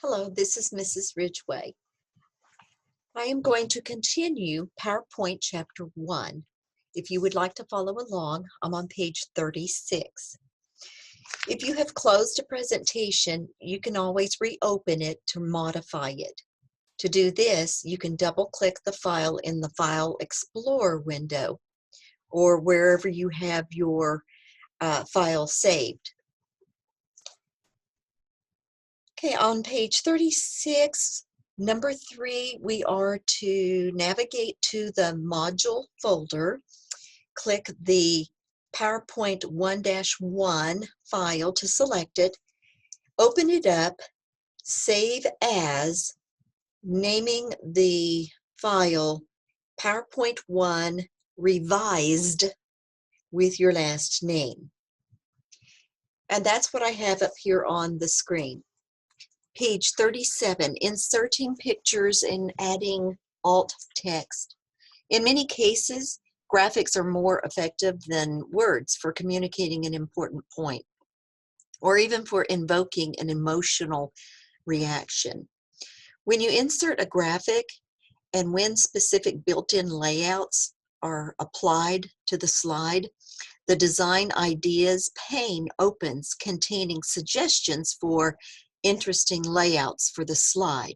Hello, this is Mrs. Ridgway. I am going to continue PowerPoint Chapter 1. If you would like to follow along, I'm on page 36. If you have closed a presentation, you can always reopen it to modify it. To do this, you can double-click the file in the File Explorer window or wherever you have your file saved. Okay, on page 36, number 3, we are to navigate to the module folder, click the PowerPoint 1-1 file to select it, open it up, save as, naming the file PowerPoint 1 Revised with your last name. And that's what I have up here on the screen. Page 37, inserting pictures and adding alt text. In many cases, graphics are more effective than words for communicating an important point, or even for invoking an emotional reaction. When you insert a graphic and when specific built-in layouts are applied to the slide, the Design Ideas pane opens containing suggestions for interesting layouts for the slide.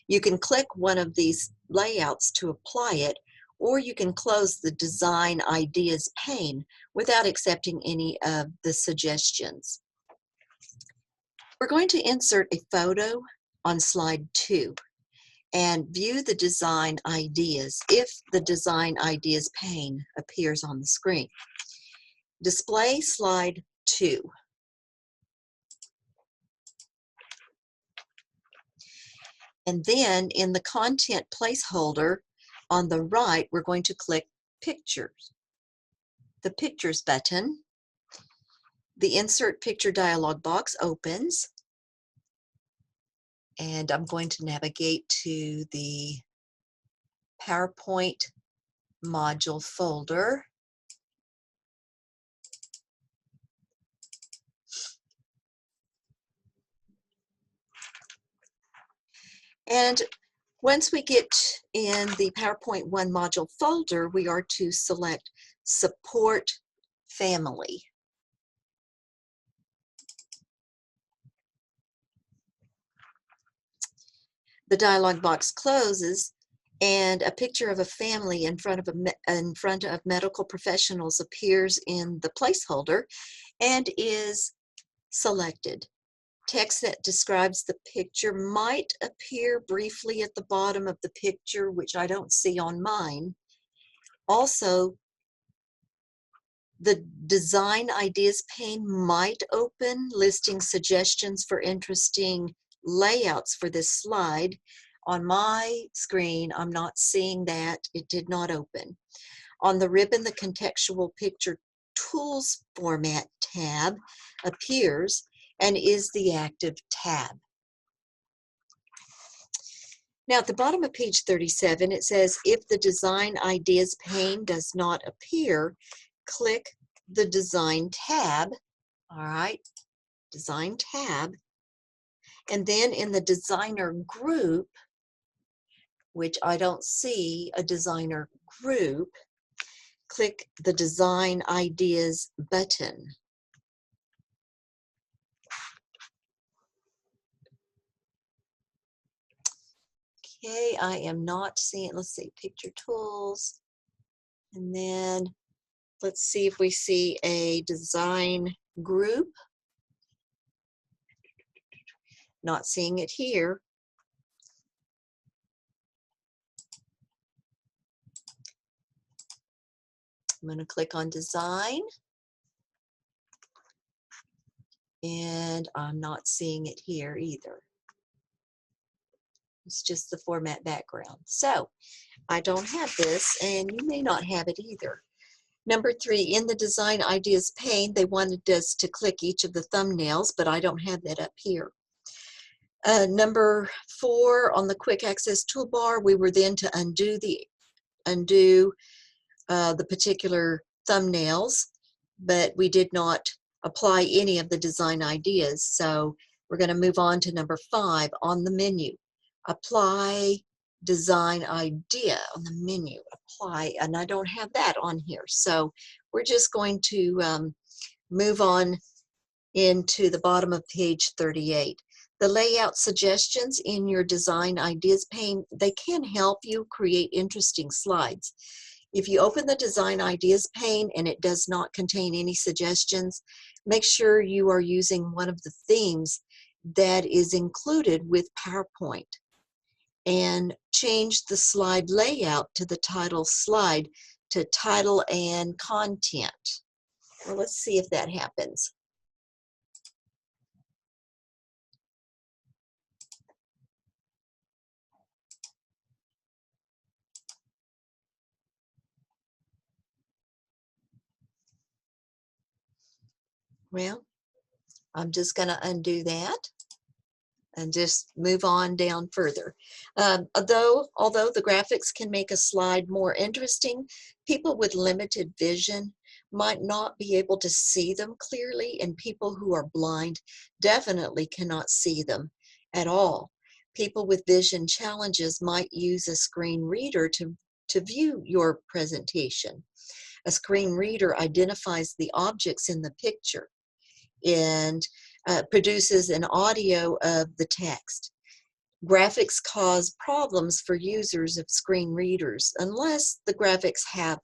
You can click one of these layouts to apply it, or you can close the Design Ideas pane without accepting any of the suggestions. We're going to insert a photo on slide 2 and view the Design Ideas if the Design Ideas pane appears on the screen. Display slide 2. And then in the content placeholder on the right, we're going to click Pictures. The Pictures button. The Insert Picture dialog box opens. And I'm going to navigate to the PowerPoint module folder. And once we get in the PowerPoint 1 module folder, we are to select Support Family. The dialog box closes and a picture of a family in front of medical professionals appears in the placeholder and is selected. Text that describes the picture might appear briefly at the bottom of the picture, which I don't see on mine. Also, the Design Ideas pane might open, listing suggestions for interesting layouts for this slide. On my screen, I'm not seeing that. It did not open. On the ribbon, the Contextual Picture Tools Format tab appears and is the active tab. Now at the bottom of page 37, it says if the Design Ideas pane does not appear, click the Design tab, all right, Design tab, and then in the Designer group, which I don't see a Designer group, click the Design Ideas button. Okay, I am not seeing, let's see, Picture Tools, and then let's see if we see a Design group. Not seeing it here. I'm going to click on Design, and I'm not seeing it here either. It's just the format background. So I don't have this, and you may not have it either. Number 3, in the Design Ideas pane, they wanted us to click each of the thumbnails, but I don't have that up here. Number 4, on the Quick Access toolbar, we were then to undo the particular thumbnails, but we did not apply any of the Design Ideas. So We're going to move on to number 5 on the menu. Apply design idea on the menu. Apply, and I don't have that on here. So we're just going to move on into the bottom of page 38. The layout suggestions in your design ideas pane, they can help you create interesting slides. If you open the design ideas pane and it does not contain any suggestions, make sure you are using one of the themes that is included with PowerPoint, and change the slide layout to the title slide to title and content. Well, let's see if that happens. Well, I'm just going to undo that and just move on down further. Although the graphics can make a slide more interesting, people with limited vision might not be able to see them clearly, and people who are blind definitely cannot see them at all. People with vision challenges might use a screen reader to view your presentation. A screen reader identifies the objects in the picture and produces an audio of the text. Graphics cause problems for users of screen readers unless the graphics have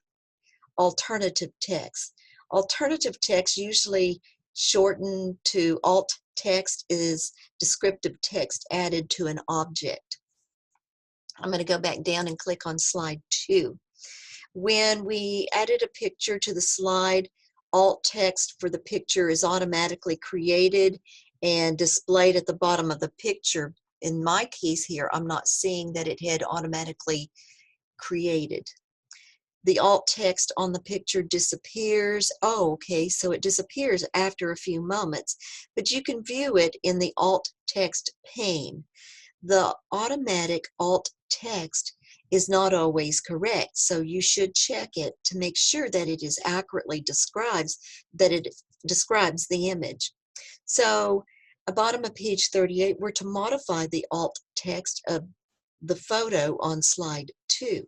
alternative text. Alternative text, usually shortened to alt text, is descriptive text added to an object. I'm going to go back down and click on slide 2. When we added a picture to the slide, alt text for the picture is automatically created and displayed at the bottom of the picture. In my case here, I'm not seeing that it had automatically created. The alt text on the picture disappears. Oh, okay, so it disappears after a few moments, but you can view it in the alt text pane. The automatic alt text is not always correct, so you should check it to make sure that it is accurately describes the image. So at bottom of page 38, we're to modify the alt text of the photo on slide 2.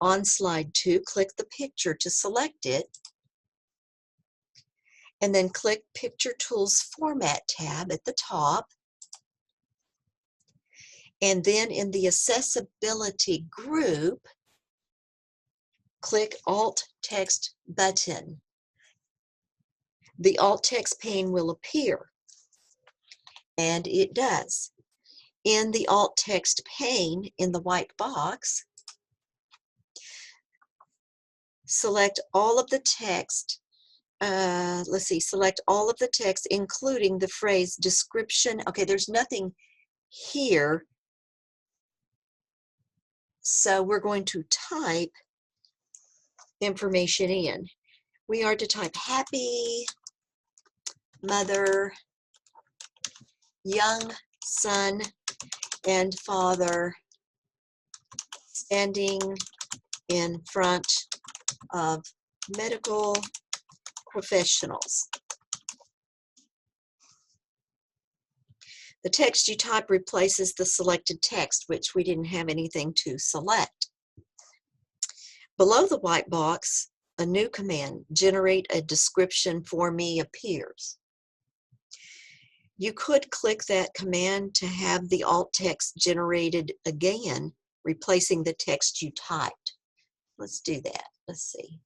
On slide 2, click the picture to select it, and then click Picture Tools Format tab at the top. And then in the accessibility group, click Alt Text button. The alt text pane will appear, and it does. In the alt text pane, in the white box, select all of the text. Select all of the text, including the phrase description. Okay, there's nothing here, so we're going to type information in. We are to type happy mother, young son and father standing in front of medical professionals. The text you type replaces the selected text, which we didn't have anything to select. Below the white box, a new command, generate a description for me, appears. You could click that command to have the alt text generated again, replacing the text you typed. Let's do that. Let's see.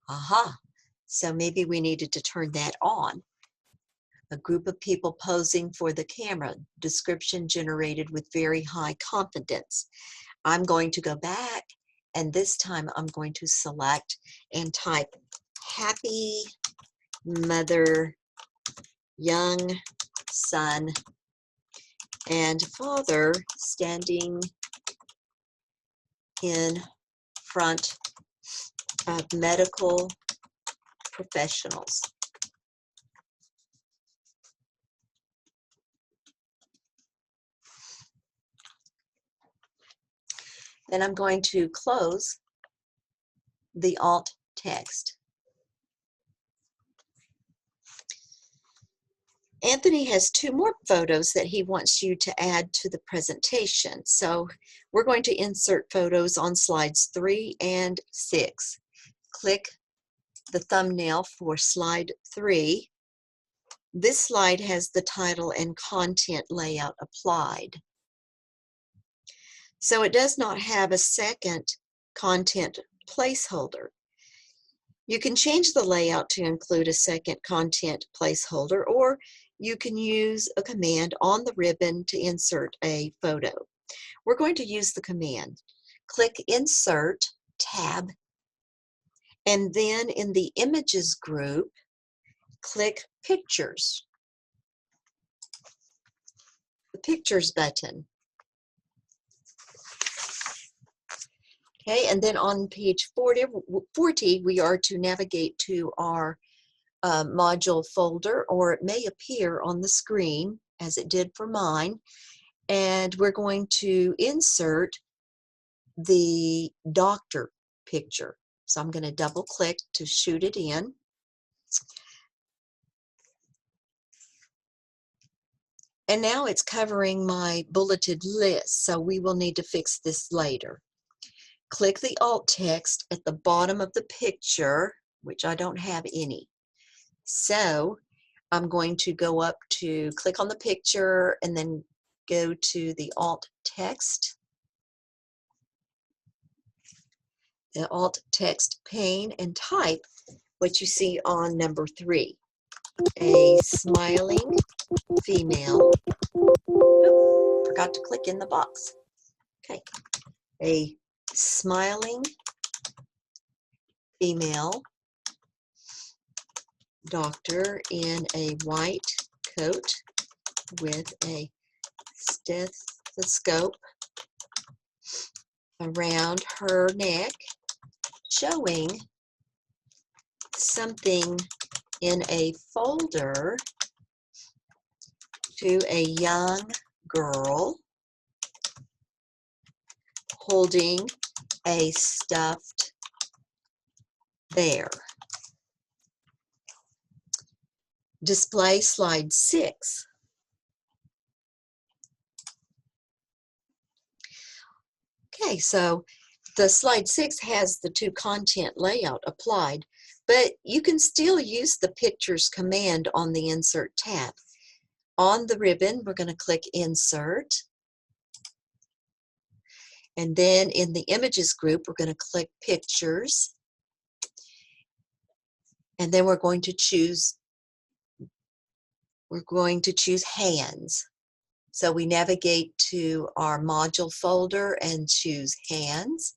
Aha, so maybe we needed to turn that on. A group of people posing for the camera, description generated with very high confidence. I'm going to go back, and this time I'm going to select and type happy mother, young son, and father standing in front of medical professionals. Then I'm going to close the alt text. Anthony has 2 more photos that he wants you to add to the presentation. So we're going to insert photos on slides 3 and 6. Click the thumbnail for slide 3. This slide has the title and content layout applied. So it does not have a second content placeholder. You can change the layout to include a second content placeholder, or you can use a command on the ribbon to insert a photo. We're going to use the command. Click Insert, Tab, and then in the Images group, click Pictures, the Pictures button. Okay, and then on page 40, we are to navigate to our module folder, or it may appear on the screen as it did for mine, and we're going to insert the doctor picture. So I'm going to double click to shoot it in. And now it's covering my bulleted list, so we will need to fix this later. Click the alt text at the bottom of the picture, which I don't have any. So I'm going to go up to click on the picture and then go to the alt text, the alt text pane, and type what you see on number 3. A smiling female. Oh, forgot to click in the box. Okay. A smiling female doctor in a white coat with a stethoscope around her neck, showing something in a folder to a young girl holding a stuffed bear. Display slide 6. Okay, so the slide 6 has the 2 content layout applied, but you can still use the Pictures command on the Insert tab. On the ribbon, we're going to click Insert, and then in the Images group, we're going to click Pictures, and then we're going to choose Hands. So we navigate to our module folder and choose Hands.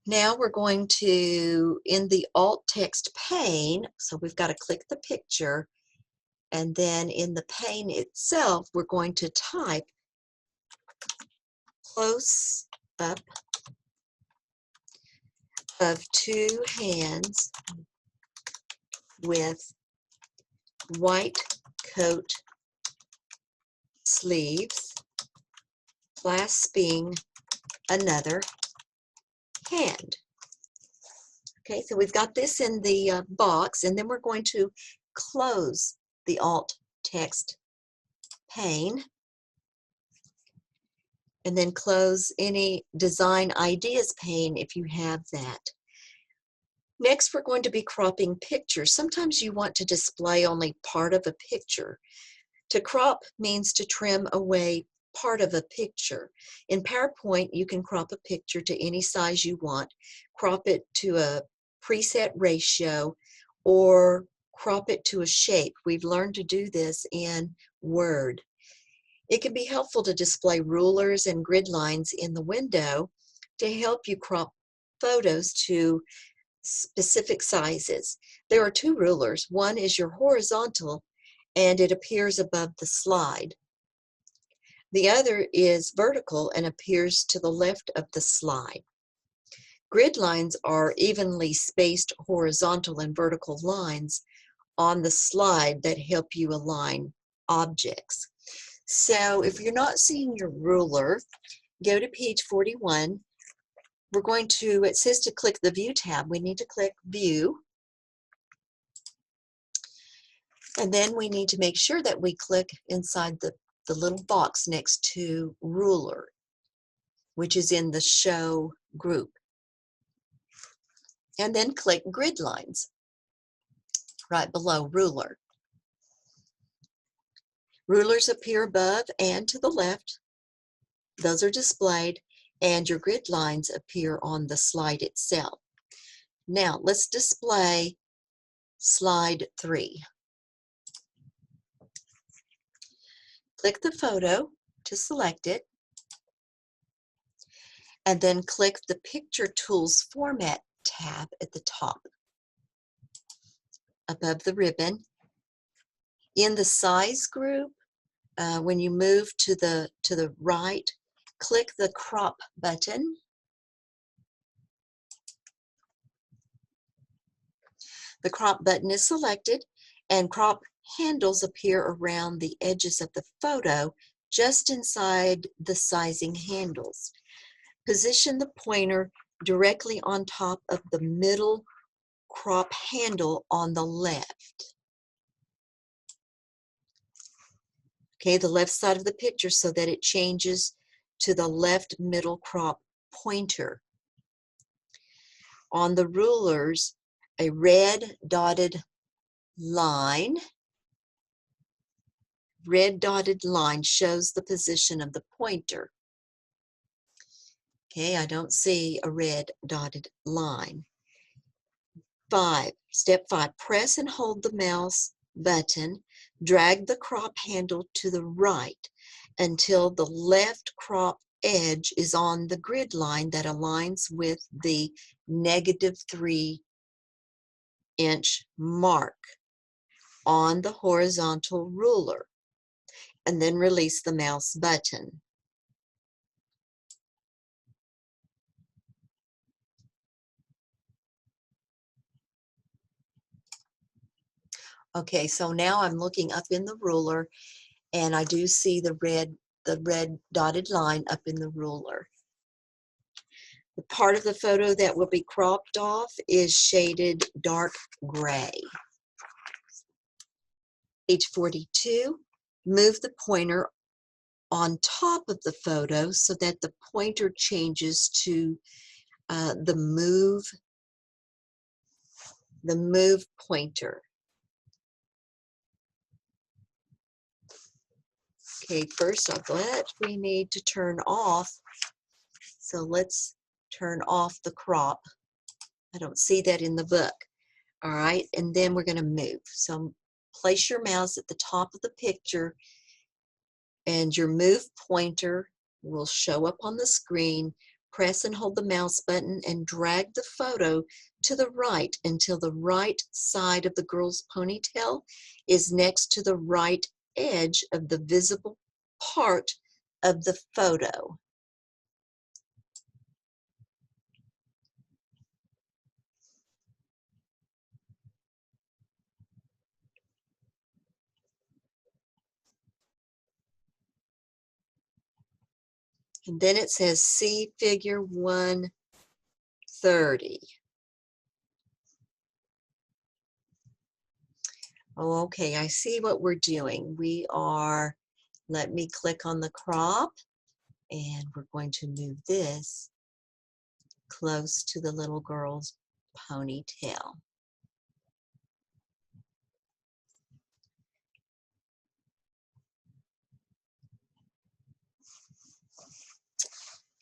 Now we're going to, in the alt text pane, so we've got to click the picture, and then in the pane itself, we're going to type close up of 2 hands with white coat sleeves clasping another hand. Okay, so we've got this in the box, and then we're going to close the alt text pane, and then close any design ideas pane if you have that. Next, we're going to be cropping pictures. Sometimes you want to display only part of a picture. To crop means to trim away part of a picture. In PowerPoint, you can crop a picture to any size you want, crop it to a preset ratio, or crop it to a shape. We've learned to do this in Word. It can be helpful to display rulers and grid lines in the window to help you crop photos to specific sizes. There are 2 rulers. One is your horizontal, and it appears above the slide. The other is vertical and appears to the left of the slide. Grid lines are evenly spaced horizontal and vertical lines on the slide that help you align objects. So if you're not seeing your ruler, go to page 41 we're going to, it says to click the View tab. We need to click View. And then we need to make sure that we click inside the little box next to Ruler, which is in the Show group. And then click Grid Lines right below Ruler. Rulers appear above and to the left. Those are displayed, and your grid lines appear on the slide itself. Now, let's display slide 3. Click the photo to select it, and then click the Picture Tools Format tab at the top above the ribbon. In the Size group, when you move to the right, click the Crop button. The Crop button is selected, and crop handles appear around the edges of the photo just inside the sizing handles. Position the pointer directly on top of the middle crop handle on the left. Okay, the left side of the picture, so that it changes to the left middle crop pointer. On the rulers, a red dotted line shows the position of the pointer. Okay, I don't see a red dotted line. Step 5, press and hold the mouse button. Drag the crop handle to the right until the left crop edge is on the grid line that aligns with the -3 inch mark on the horizontal ruler, and then release the mouse button. Okay, so now I'm looking up in the ruler, and I do see the red dotted line up in the ruler. The part of the photo that will be cropped off is shaded dark gray. Page 42, move the pointer on top of the photo so that the pointer changes to the move pointer. Okay, first off, we need to turn off. So let's turn off the crop. I don't see that in the book. All right, and then we're going to move. So place your mouse at the top of the picture, and your move pointer will show up on the screen. Press and hold the mouse button and drag the photo to the right until the right side of the girl's ponytail is next to the right edge of the visible part of the photo. And then it says see figure 130. Oh, okay, I see what we're doing. Let me click on the crop, and we're going to move this close to the little girl's ponytail.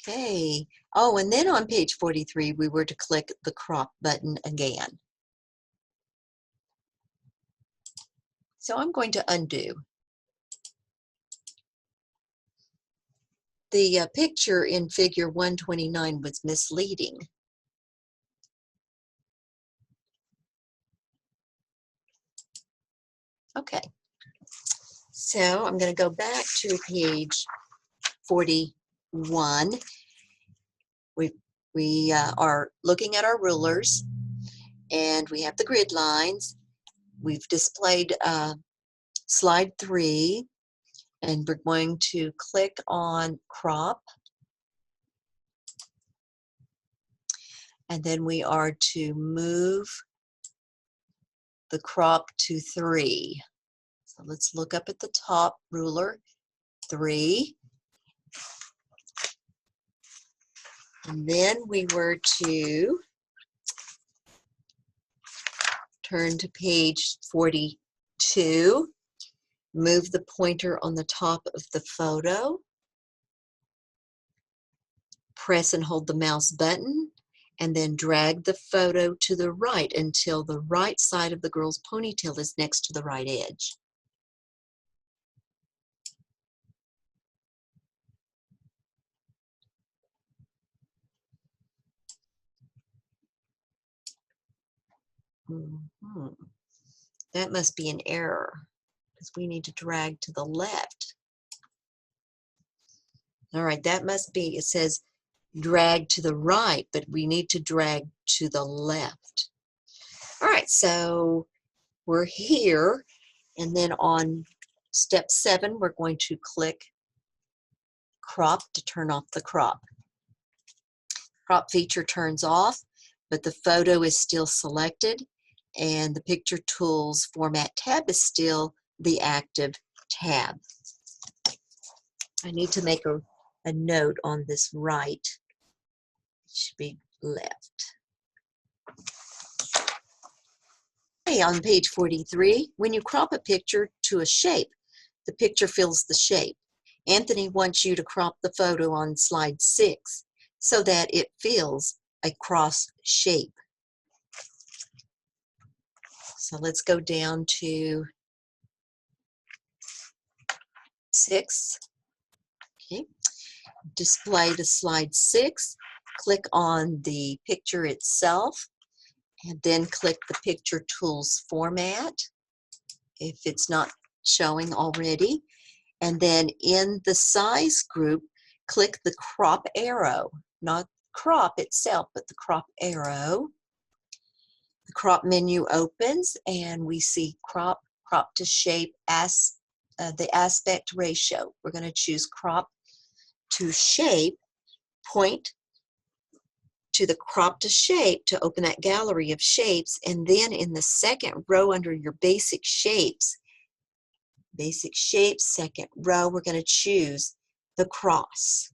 Okay. Oh, and then on page 43, we were to click the crop button again. So I'm going to undo. The picture in figure 129 was misleading. Okay. So I'm going to go back to page 41. We are looking at our rulers, and we have the grid lines. We've displayed slide 3, and we're going to click on crop. and then we are to move the crop to 3. So let's look up at the top ruler, 3. And then we were to turn to page 42, move the pointer on the top of the photo, press and hold the mouse button, and then drag the photo to the right until the right side of the girl's ponytail is next to the right edge. That must be an error because we need to drag to the left. All right, that must be, it says drag to the right, but we need to drag to the left. All right, so we're here, and then on step 7, we're going to click crop to turn off the crop. Crop feature turns off, but the photo is still selected, and the Picture Tools Format tab is still the active tab. I need to make a note on this right. It should be left. Okay, on page 43, when you crop a picture to a shape, the picture fills the shape. Anthony wants you to crop the photo on slide 6 so that it fills a cross shape. So let's go down to 6. Okay. Display to slide 6. Click on the picture itself, and then click the Picture Tools Format if it's not showing already. And then in the size group, click the crop arrow, not crop itself, but the crop arrow. The crop menu opens, and we see crop to shape, the aspect ratio. We're going to choose crop to shape, point to the crop to shape to open that gallery of shapes, and then in the second row under your basic shapes, second row, we're going to choose the cross.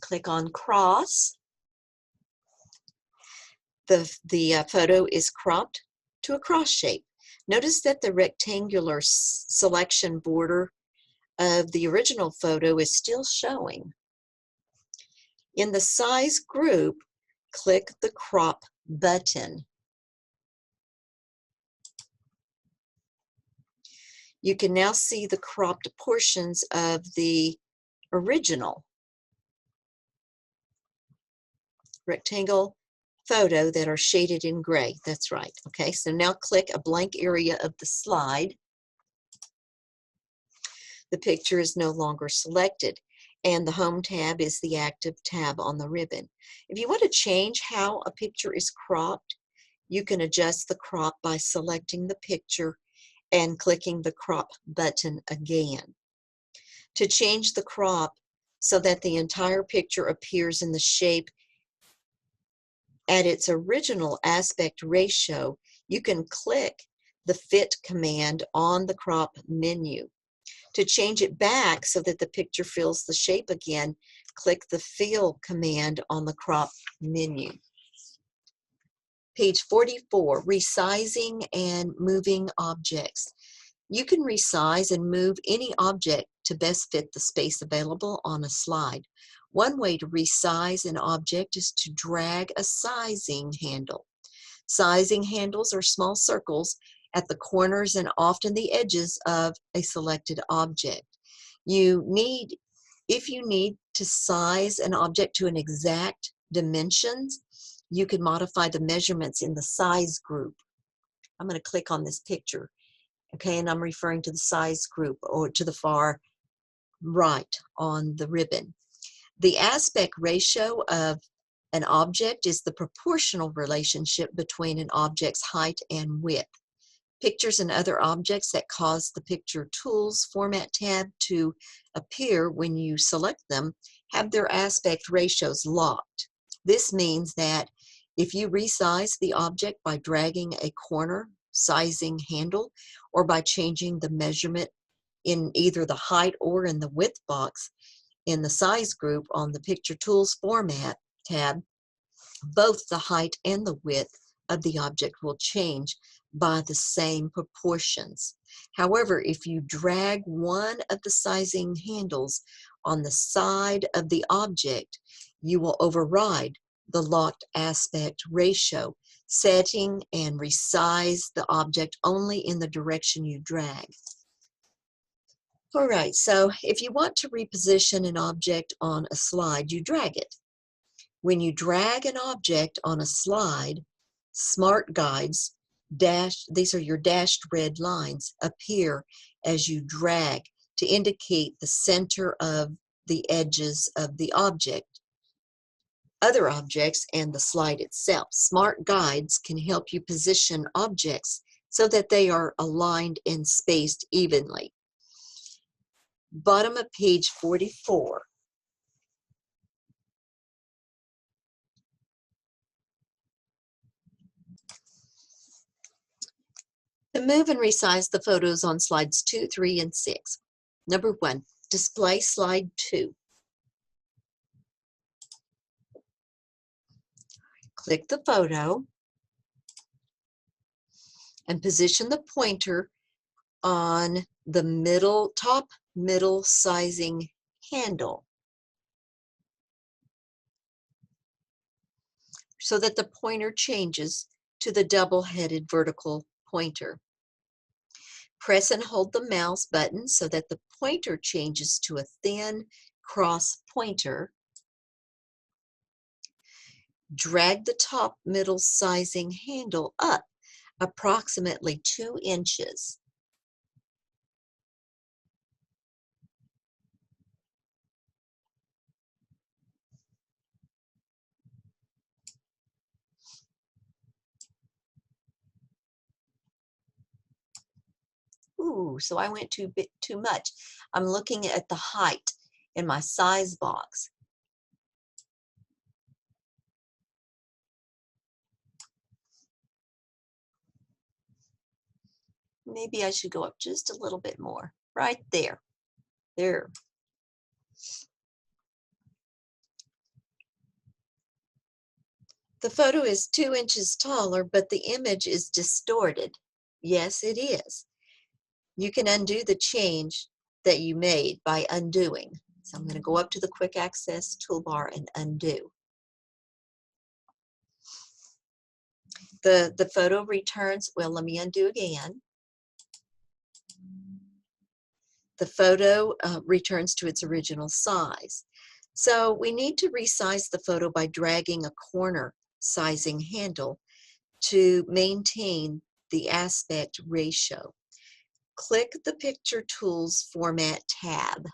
Click on cross. The photo is cropped to a cross shape. Notice that the rectangular selection border of the original photo is still showing. In the size group, click the crop button. You can now see the cropped portions of the original rectangle photo that are shaded in gray. That's right. Okay, so now click a blank area of the slide. The picture is no longer selected, and the Home tab is the active tab on the ribbon. If you want to change how a picture is cropped, you can adjust the crop by selecting the picture and clicking the crop button again. To change the crop so that the entire picture appears in the shape at its original aspect ratio, you can click the Fit command on the crop menu. To change it back so that the picture fills the shape again, click the Fill command on the crop menu. Page 44, Resizing and Moving Objects. You can resize and move any object to best fit the space available on a slide. One way to resize an object is to drag a sizing handle. Sizing handles are small circles at the corners and often the edges of a selected object. If you need to size an object to an exact dimensions, you can modify the measurements in the size group. I'm going to click on this picture, okay, and I'm referring to the size group or to the far right on the ribbon. The aspect ratio of an object is the proportional relationship between an object's height and width. Pictures and other objects that cause the Picture Tools Format tab to appear when you select them have their aspect ratios locked. This means that if you resize the object by dragging a corner sizing handle or by changing the measurement in either the height or in the width box in the size group on the Picture Tools Format tab, both the height and the width of the object will change by the same proportions. However, if you drag one of the sizing handles on the side of the object, you will override the locked aspect ratio, setting and resize the object only in the direction you drag. All right, so if you want to reposition an object on a slide, you drag it. When you drag an object on a slide, Smart Guides, these are your dashed red lines, appear as you drag to indicate the center of the edges of the object, other objects, and the slide itself. Smart Guides can help you position objects so that they are aligned and spaced evenly. Bottom of page 44. To move and resize the photos on slides 2, 3, and 6. Number 1, display slide 2. Click the photo and position the pointer on the top middle sizing handle so that the pointer changes to the double-headed vertical pointer. Press and hold the mouse button so that the pointer changes to a thin cross pointer. Drag the top middle sizing handle up approximately 2 inches. Ooh, so I went too much. I'm looking at the height in my size box. Maybe I should go up just a little bit more. Right there. There. The photo is 2 inches taller, but the image is distorted. Yes, it is. You can undo the change that you made by undoing. So I'm going to go up to the Quick Access toolbar and undo. The photo returns, well, let me undo again. The photo returns to its original size. So we need to resize the photo by dragging a corner sizing handle to maintain the aspect ratio. Click the Picture Tools Format tab.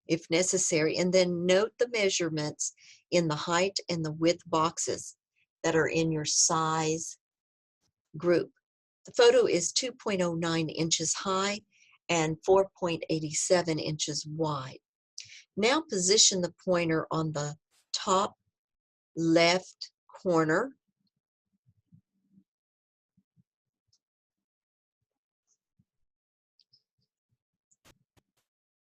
If necessary, and then note the measurements in the height and the width boxes that are in your size group. The photo is 2.09 inches high and 4.87 inches wide. Now position the pointer on the top left corner.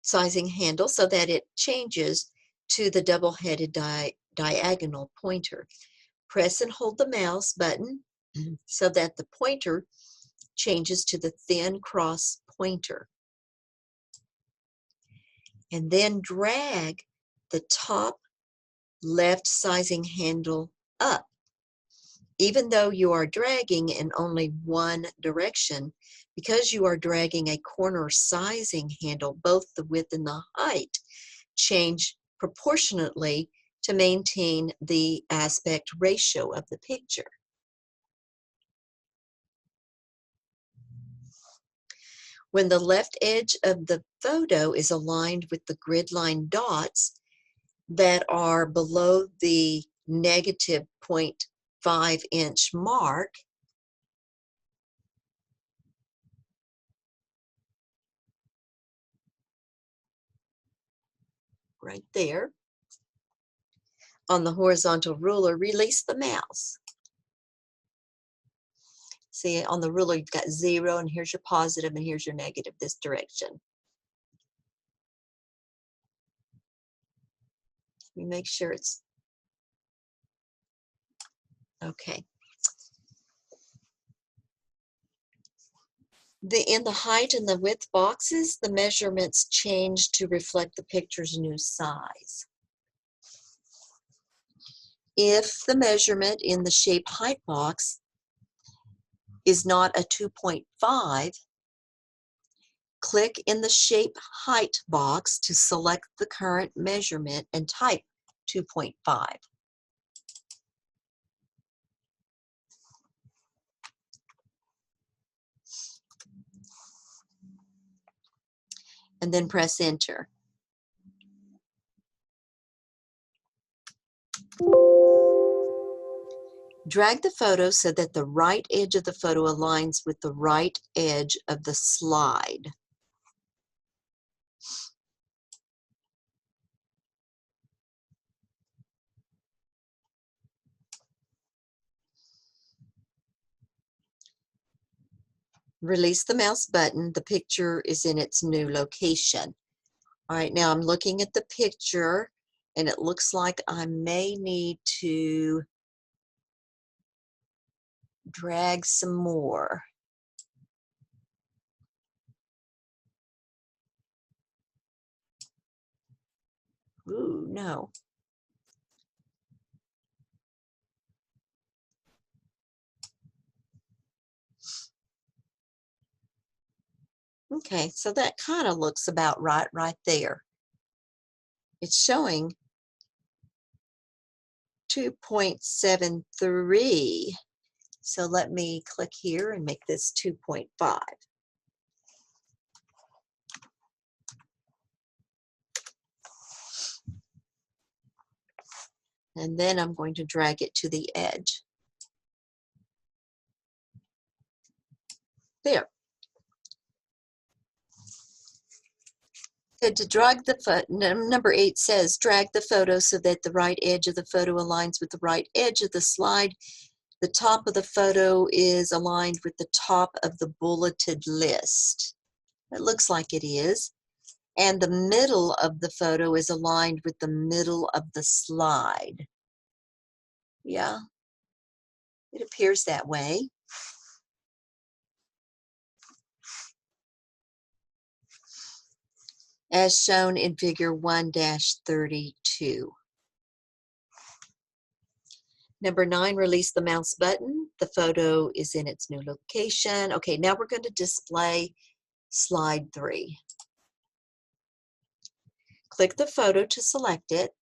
Sizing handle so that it changes to the double-headed diagonal pointer. Press and hold the mouse button so that the pointer changes to the thin cross pointer. And then drag the top left sizing handle up. Even though you are dragging in only one direction, because you are dragging a corner sizing handle, both the width and the height change proportionately to maintain the aspect ratio of the picture. When the left edge of the photo is aligned with the grid line dots that are below the negative 0.5 inch mark, right there. On the horizontal ruler, release the mouse. See, on the ruler, you've got 0, and here's your positive, and here's your negative, this direction. You make sure it's okay. In the height and the width boxes, the measurements change to reflect the picture's new size. If the measurement in the shape height box is not a 2.5, click in the shape height box to select the current measurement and type 2.5. And then press enter. Drag the photo so that the right edge of the photo aligns with the right edge of the slide. Release the mouse button. The picture is in its new location. All right, now I'm looking at the picture, and it looks like I may need to drag some more. Ooh, no. Okay, so that kind of looks about right there. It's showing 2.73. So let me click here and make this 2.5. And then I'm going to drag it to the edge. There. So to drag the photo, number 8 says, drag the photo so that the right edge of the photo aligns with the right edge of the slide. The top of the photo is aligned with the top of the bulleted list. It looks like it is. And the middle of the photo is aligned with the middle of the slide. Yeah, it appears that way. As shown in figure 1-32. Number 9, release the mouse button. The photo is in its new location. Okay, now we're going to display slide 3. Click the photo to select it.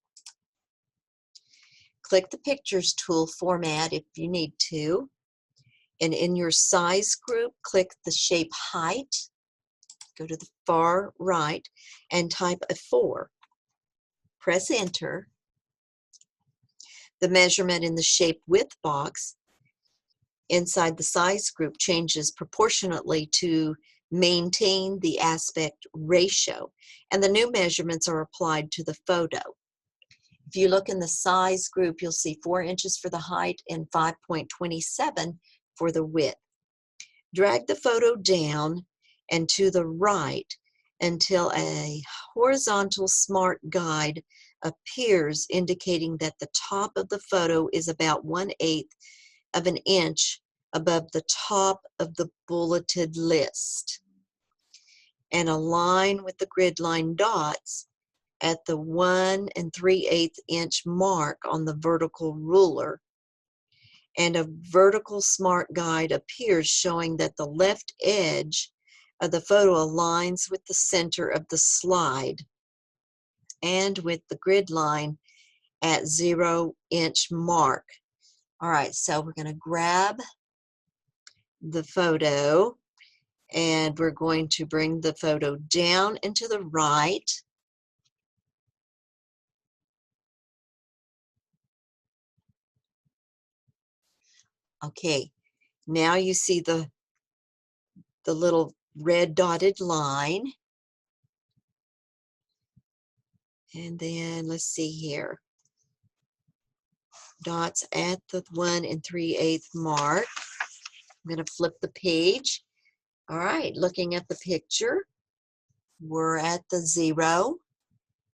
Click the Pictures tool format if you need to. And in your size group, click the shape height. Go to the far right and type a 4. Press enter. The measurement in the shape width box inside the size group changes proportionately to maintain the aspect ratio, and the new measurements are applied to the photo. If you look in the size group, you'll see 4 inches for the height and 5.27 for the width. Drag the photo down and to the right until a horizontal smart guide appears indicating that the top of the photo is about 1/8 of an inch above the top of the bulleted list, and align with the grid line dots at the 1 3/8 inch mark on the vertical ruler, and a vertical smart guide appears showing that the left edge of the photo aligns with the center of the slide and with the grid line at 0 inch mark. All right, so we're going to grab the photo and we're going to bring the photo down and to the right. Okay, now you see the little red dotted line. And then let's see here. Dots at the 1 3/8 mark. I'm going to flip the page. All right, looking at the picture, we're at the 0,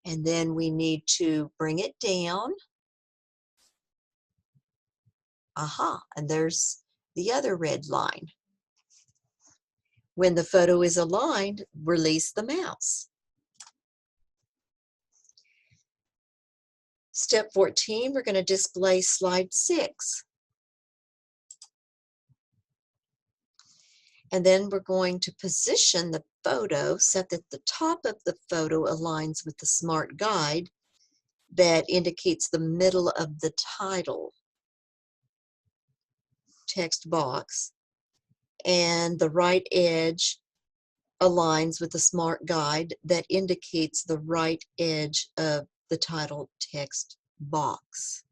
and then we need to bring it down. Aha, and there's the other red line. When the photo is aligned, release the mouse. Step 14, we're going to display slide 6. And then we're going to position the photo so that the top of the photo aligns with the Smart Guide that indicates the middle of the title text box, and the right edge aligns with the Smart Guide that indicates the right edge of the title text box.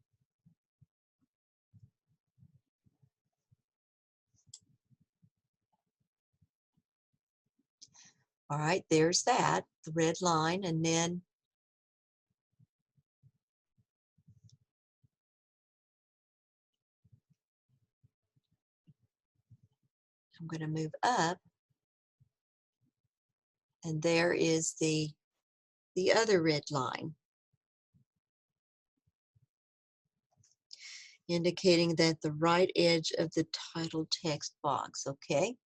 All right, there's that, the red line, and then I'm going to move up, and there is the other red line, indicating that the right edge of the title text box, okay?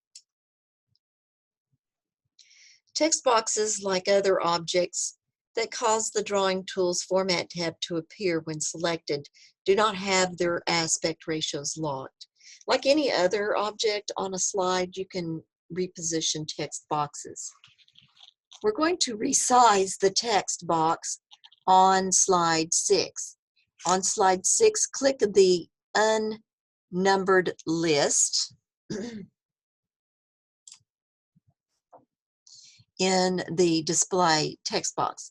Text boxes, like other objects that cause the Drawing Tools Format tab to appear when selected, do not have their aspect ratios locked. Like any other object on a slide, you can reposition text boxes. We're going to resize the text box on slide 6. On slide 6, click the unnumbered list in the display text box.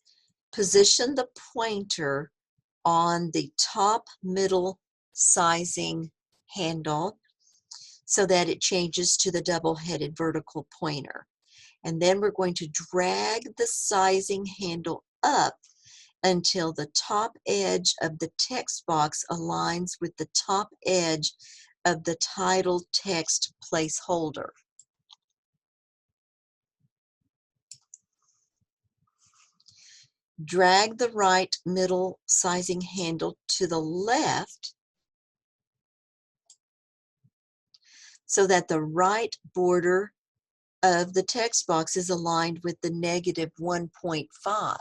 Position the pointer on the top middle sizing handle so that it changes to the double-headed vertical pointer. And then we're going to drag the sizing handle up until the top edge of the text box aligns with the top edge of the title text placeholder. Drag the right middle sizing handle to the left so that the right border of the text box is aligned with the negative 1.5.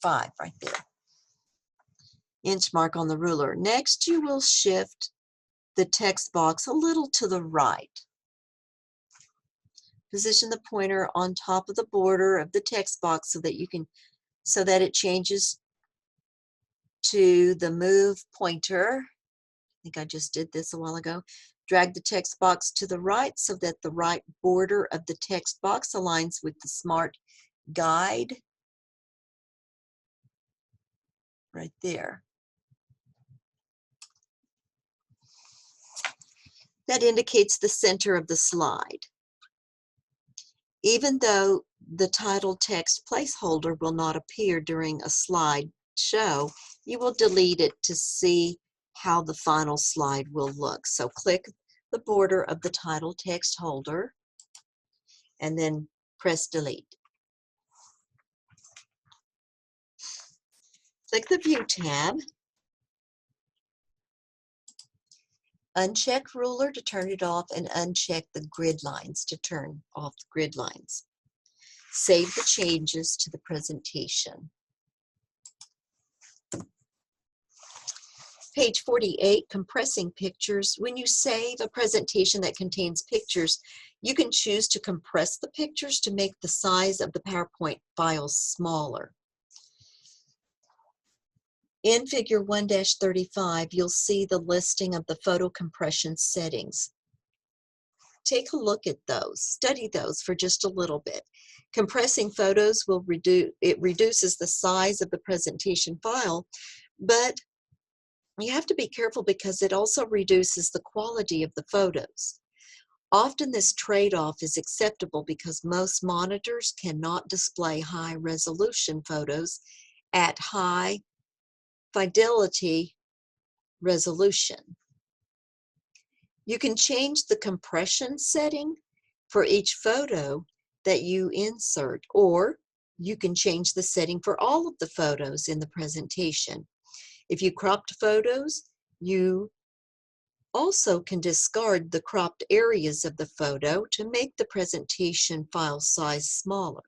.5 right there. Inch mark on the ruler. Next, you will shift the text box a little to the right. Position the pointer on top of the border of the text box so that it changes to the move pointer. I think I just did this a while ago. Drag the text box to the right so that the right border of the text box aligns with the Smart Guide right there. That indicates the center of the slide. Even though the title text placeholder will not appear during a slide show, you will delete it to see how the final slide will look. So click the border of the title text holder and then press delete. Click the View tab. Uncheck Ruler to turn it off and uncheck the grid lines to turn off the grid lines. Save the changes to the presentation. Page 48, compressing pictures. When you save a presentation that contains pictures, you can choose to compress the pictures to make the size of the PowerPoint files smaller. In Figure 1-35, you'll see the listing of the photo compression settings. take a look at those, study those for just a little bit. Compressing photos will reduces the size of the presentation file, but you have to be careful because it also reduces the quality of the photos. Often this trade-off is acceptable because most monitors cannot display high-resolution photos at high fidelity resolution. You can change the compression setting for each photo that you insert, or you can change the setting for all of the photos in the presentation. If you cropped photos, you also can discard the cropped areas of the photo to make the presentation file size smaller.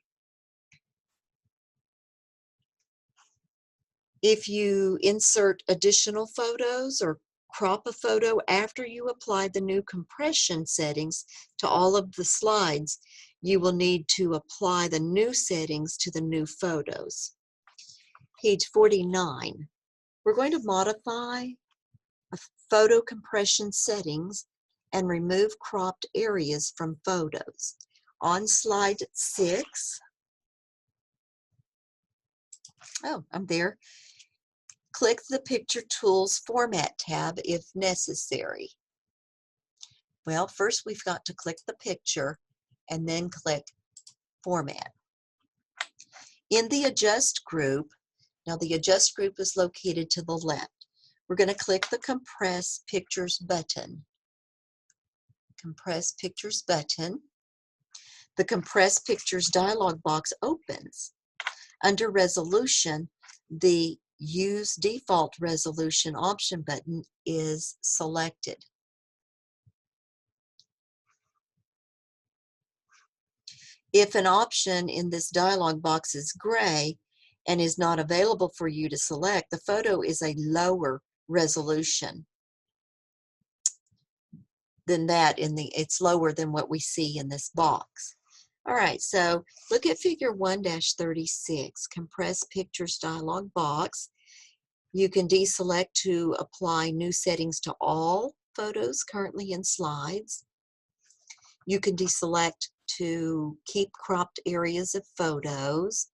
If you insert additional photos or crop a photo after you apply the new compression settings to all of the slides, you will need to apply the new settings to the new photos. Page 49. We're going to modify photo compression settings and remove cropped areas from photos. On slide 6, I'm there. Click the Picture Tools Format tab if necessary. Well, first we've got to click the picture and then click Format. In the Adjust group, now the Adjust group is located to the left. We're going to click the Compress Pictures button. Compress Pictures button. The Compress Pictures dialog box opens. Under Resolution, the Use Default Resolution option button is selected. If an option in this dialog box is gray and is not available for you to select, the photo is a lower resolution than that it's lower than what we see in this box. All right, so look at figure 1-36, Compress Pictures dialog box. You can deselect to apply new settings to all photos currently in slides. You can deselect to keep cropped areas of photos.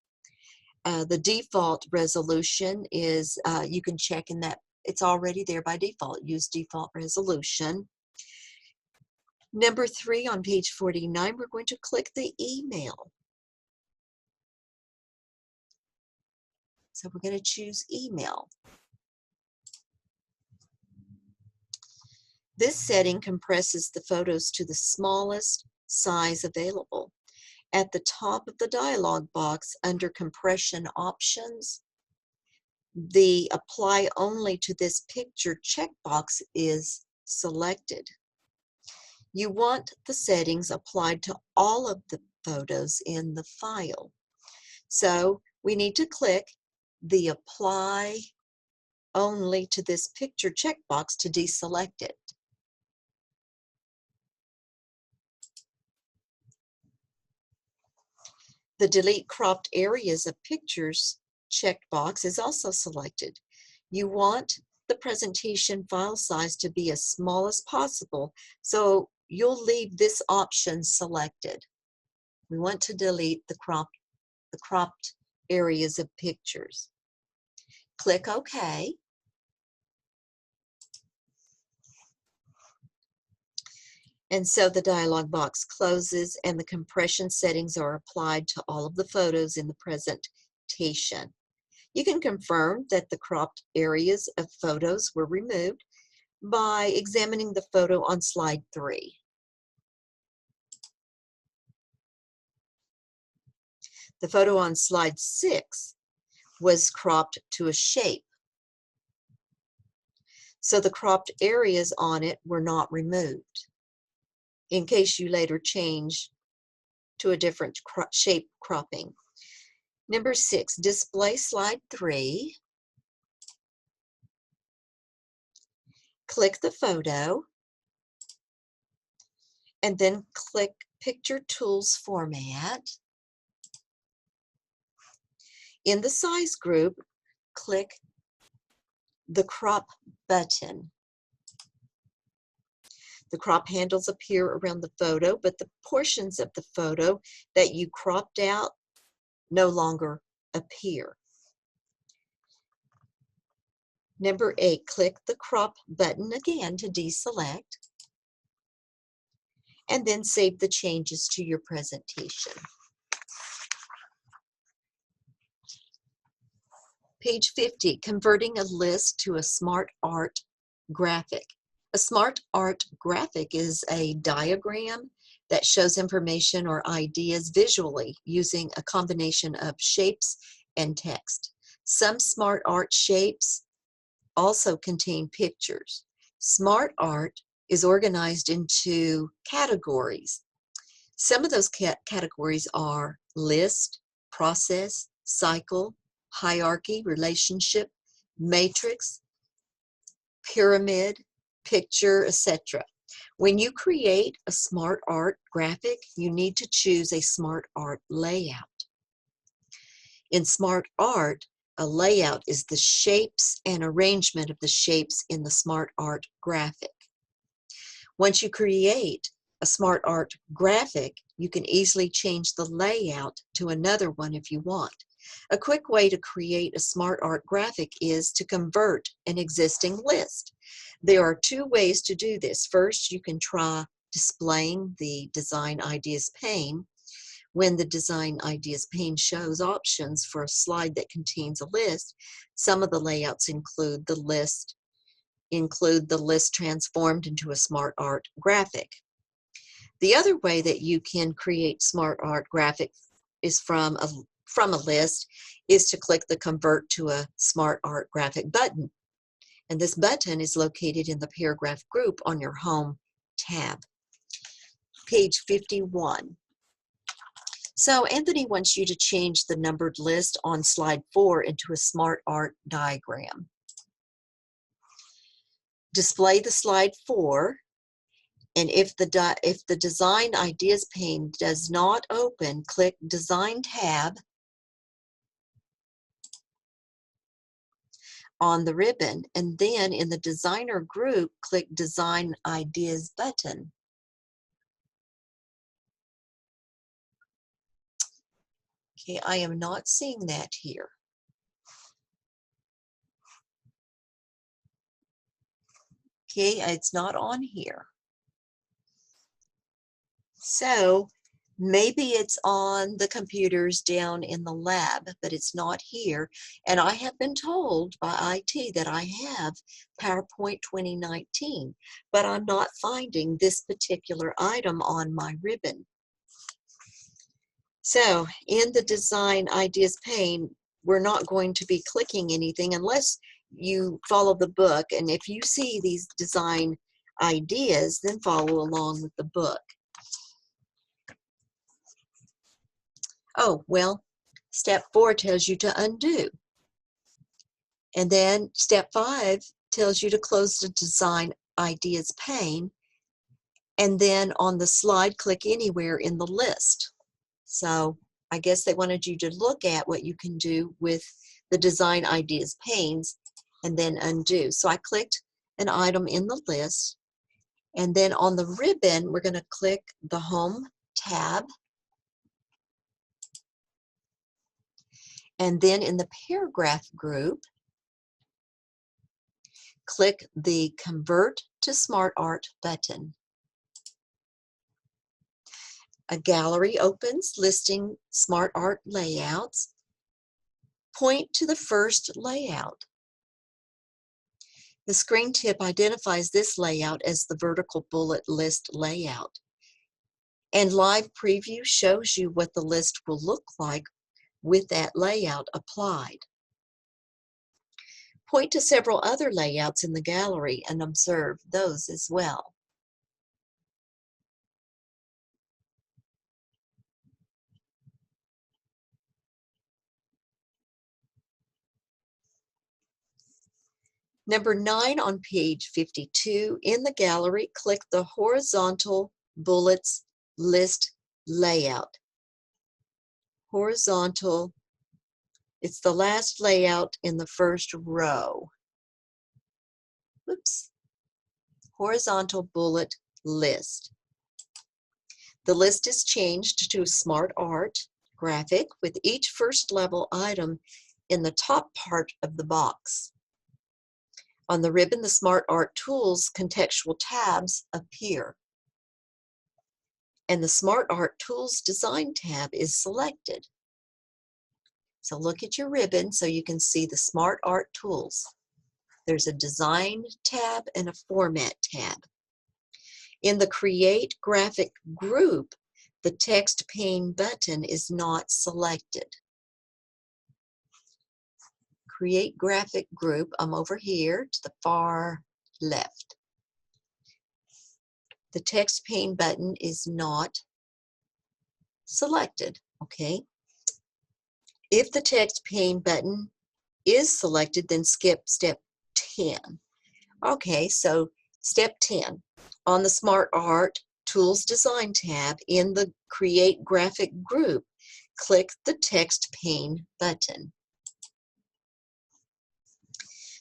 The default resolution is, you can check in that it's already there by default. Use default resolution. Number 3 on page 49, we're going to click the email. So we're going to choose email. This setting compresses the photos to the smallest size available. At the top of the dialog box under Compression Options, the Apply Only to this Picture checkbox is selected. You want the settings applied to all of the photos in the file. So we need to click the Apply Only to this Picture checkbox to deselect it. The Delete Cropped Areas of Pictures checkbox is also selected. You want the presentation file size to be as small as possible, so you'll leave this option selected. We want to delete the cropped areas of pictures. Click OK. And so the dialog box closes and the compression settings are applied to all of the photos in the presentation. You can confirm that the cropped areas of photos were removed by examining the photo on slide 3. The photo on slide 6 was cropped to a shape. So the cropped areas on it were not removed, in case you later change to a different shape cropping. Number 6, display slide 3. Click the photo and then click Picture Tools Format. In the size group, click the Crop button. The crop handles appear around the photo, but the portions of the photo that you cropped out no longer appear. Number 8, click the crop button again to deselect, and then save the changes to your presentation. Page 50, converting a list to a Smartart graphic. A Smartart graphic is a diagram that shows information or ideas visually using a combination of shapes and text. Some Smartart shapes also contain pictures. Smartart is organized into categories. Some of those categories are list, process, cycle, hierarchy, relationship, matrix, pyramid, picture, etc. When you create a Smartart graphic, you need to choose a Smartart layout. In Smartart, a layout is the shapes and arrangement of the shapes in the Smartart graphic. Once you create a Smartart graphic, you can easily change the layout to another one if you want. A quick way to create a Smartart graphic is to convert an existing list. There are 2 ways to do this. First, you can try displaying the Design Ideas pane. When the Design Ideas pane shows options for a slide that contains a list, some of the layouts include the list transformed into a Smartart graphic. The other way that you can create Smartart graphic is from a list is to click the Convert to a Smartart graphic button. And this button is located in the paragraph group on your Home tab. Page 51. So Anthony wants you to change the numbered list on slide 4 into a Smartart diagram. Display the slide 4, and if the Design Ideas pane does not open, click Design tab on the ribbon, and then in the Designer group, click Design Ideas button. Okay, I am not seeing that here. Okay, it's not on here. So maybe it's on the computers down in the lab, but it's not here. And I have been told by IT that I have PowerPoint 2019, but I'm not finding this particular item on my ribbon. So in the Design Ideas pane, we're not going to be clicking anything unless you follow the book. And if you see these design ideas, then follow along with the book. Oh, well, step 4 tells you to undo. And then step 5 tells you to close the Design Ideas pane. And then on the slide, click anywhere in the list. So I guess they wanted you to look at what you can do with the Design Ideas panes and then undo. So I clicked an item in the list. And then on the ribbon, we're going to click the Home tab. And then in the paragraph group, click the Convert to Smartart button. A gallery opens listing Smartart layouts. Point to the first layout. The screen tip identifies this layout as the vertical bullet list layout. And Live Preview shows you what the list will look like with that layout applied. Point to several other layouts in the gallery and observe those as well. Number 9 on page 52, in the gallery, click the horizontal bullets list layout. Horizontal, it's the last layout in the first row. Oops. Horizontal bullet list. The list is changed to Smartart graphic with each first level item in the top part of the box. On the ribbon, the Smartart Tools contextual tabs appear, and the Smartart Tools Design tab is selected. So look at your ribbon so you can see the Smartart Tools. There's a Design tab and a Format tab. In the Create Graphic group, the Text Pane button is not selected. Create Graphic group, I'm over here to the far left. The Text Pane button is not selected, okay? If the Text Pane button is selected, then skip step 10. Okay, so step 10. On the Smartart Tools Design tab in the Create Graphic group, click the Text Pane button.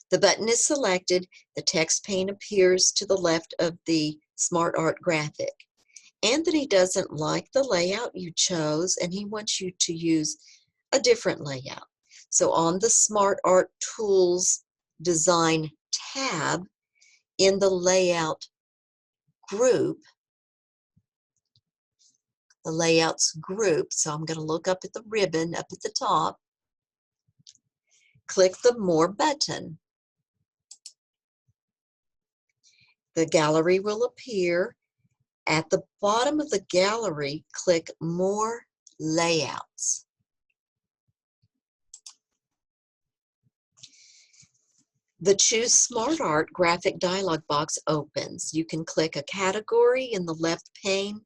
The button is selected. The text pane appears to the left of the Smartart graphic. Anthony doesn't like the layout you chose, and he wants you to use a different layout. So on the Smartart Tools Design tab in the Layout group, the Layouts group, so I'm going to look up at the ribbon up at the top, click the More button. The gallery will appear. At the bottom of the gallery, click More Layouts. The Choose Smartart graphic dialog box opens. You can click a category in the left pane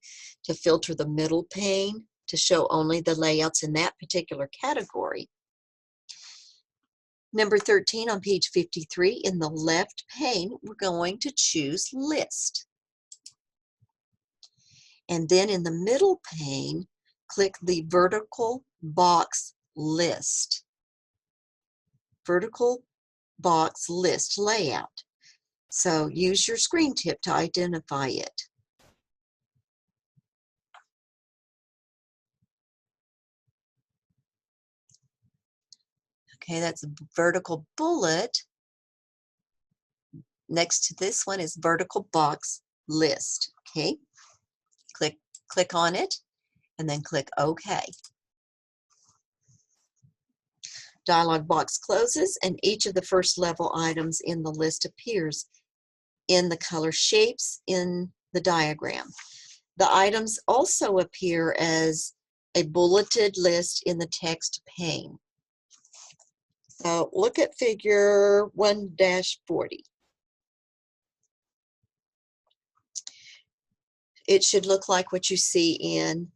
to filter the middle pane to show only the layouts in that particular category. Number 13 on page 53, in the left pane, we're going to choose List. And then in the middle pane, click the vertical box list. Vertical box list layout. So use your screen tip to identify it. Okay, that's a vertical bullet. Next to this one is vertical box list. Okay, click on it and then click OK. Dialog box closes and each of the first level items in the list appears in the color shapes in the diagram. The items also appear as a bulleted list in the text pane. So look at figure 1-40. It should look like what you see in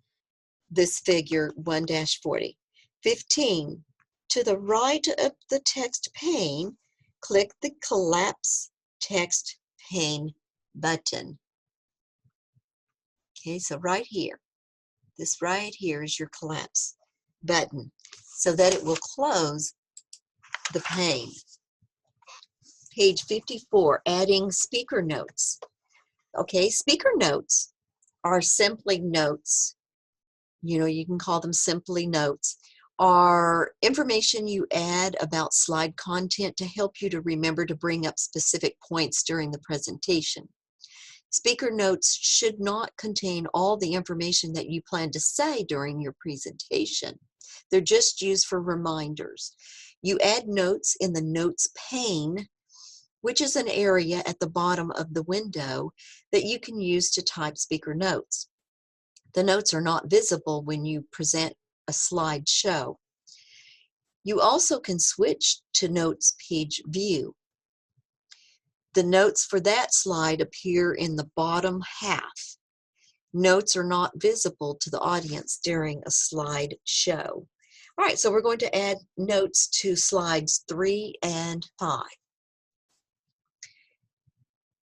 this figure 1-40. 15. To the right of the text pane, click the Collapse Text Pane button. Okay, so right here, this right here is your collapse button so that it will close the pane. Page 54, adding speaker notes. Okay, speaker notes are simply notes. You know, you can call them simply notes, are information you add about slide content to help you to remember to bring up specific points during the presentation. Speaker notes should not contain all the information that you plan to say during your presentation. They're just used for reminders. You add notes in the Notes pane, which is an area at the bottom of the window that you can use to type speaker notes. The notes are not visible when you present a slideshow. You also can switch to Notes page view. The notes for that slide appear in the bottom half. Notes are not visible to the audience during a slideshow. All right, so we're going to add notes to slides 3 and 5.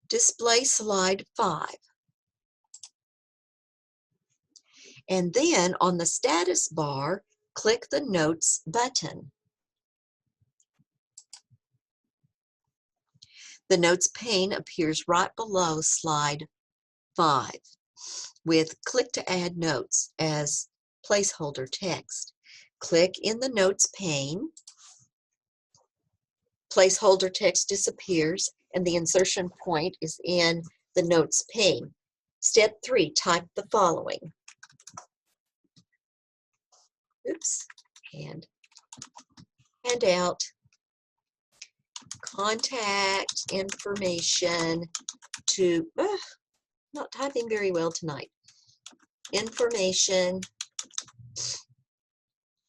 Display slide 5. And then on the status bar, click the Notes button. The Notes pane appears right below slide 5 with click to add notes as placeholder text. Click in the notes pane. Placeholder text disappears and the insertion point is in the notes pane. Step 3, type the following. Oops, handout, contact information to, not typing very well tonight, information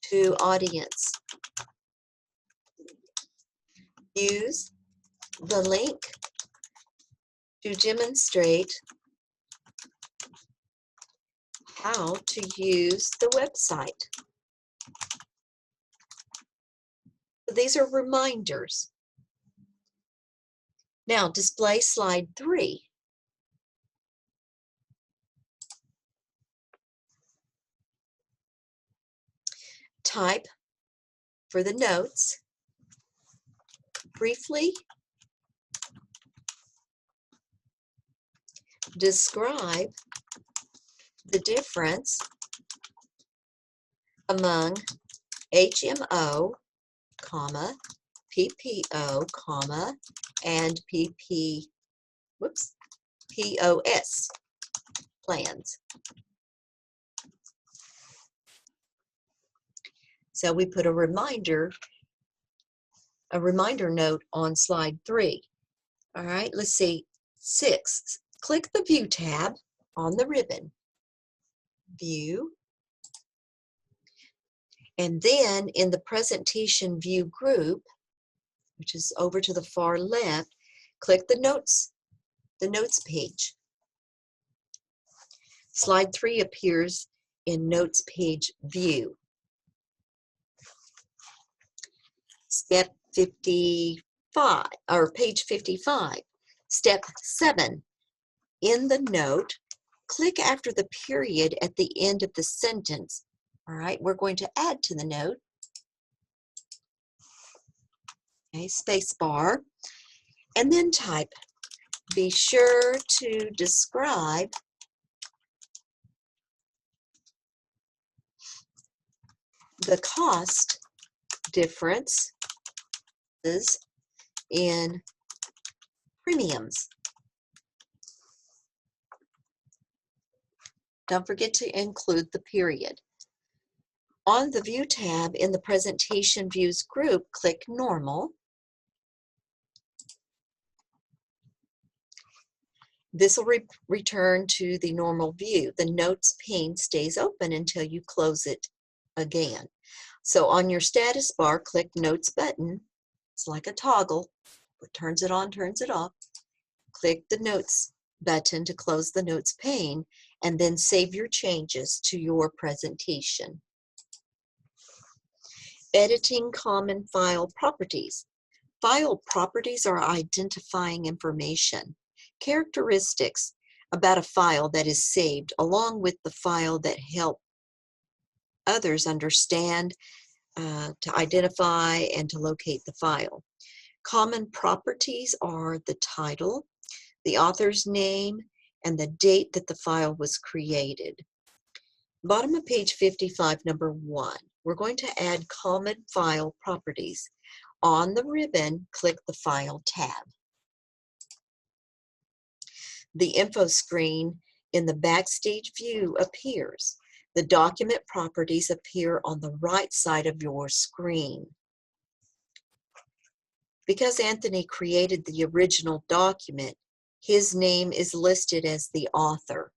to audience. Use the link to demonstrate how to use the website. These are reminders. Now display slide 3. Type for the notes, briefly describe the difference among HMO, comma, PPO, comma, and POS plans. So we put a reminder note on slide 3. All right, let's see. 6, click the View tab on the ribbon. View. And then in the Presentation View group, which is over to the far left, click the Notes page. Slide 3 appears in Notes page View. Step 55, or page 55. Step 7, in the note, click after the period at the end of the sentence. All right, we're going to add to the note. Okay, space bar, and then type, be sure to describe the cost differences in premiums. Don't forget to include the period. On the View tab in the Presentation Views group, click Normal. This will return to the normal view. The Notes pane stays open until you close it again. So on your status bar, click Notes button. It's like a toggle. It turns it on, turns it off. Click the Notes button to close the Notes pane, and then save your changes to your presentation. Editing common file properties. File properties are identifying information, characteristics about a file that is saved, along with the file that help others understand, to identify and to locate the file. Common properties are the title, the author's name, and the date that the file was created. Bottom of page 55, number 1. We're going to add common file properties. On the ribbon, click the File tab. The info screen in the Backstage view appears. The document properties appear on the right side of your screen. Because Anthony created the original document, his name is listed as the author.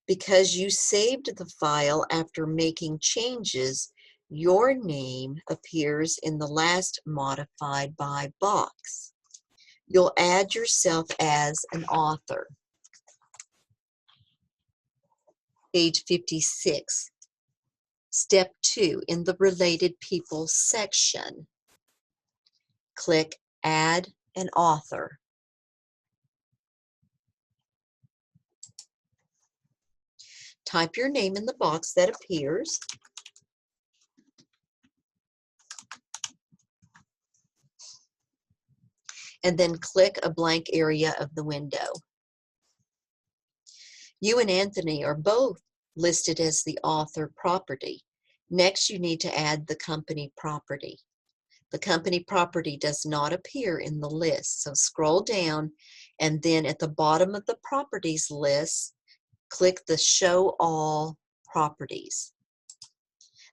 Because you saved the file after making changes, your name appears in the last modified by box. You'll add yourself as an author. Page 56. Step 2, in the Related People section, click Add an Author. Type your name in the box that appears. and then click a blank area of the window. You and Anthony are both listed as the author property. Next, you need to add the company property. The company property does not appear in the list, so scroll down, and then at the bottom of the properties list, click the Show All Properties.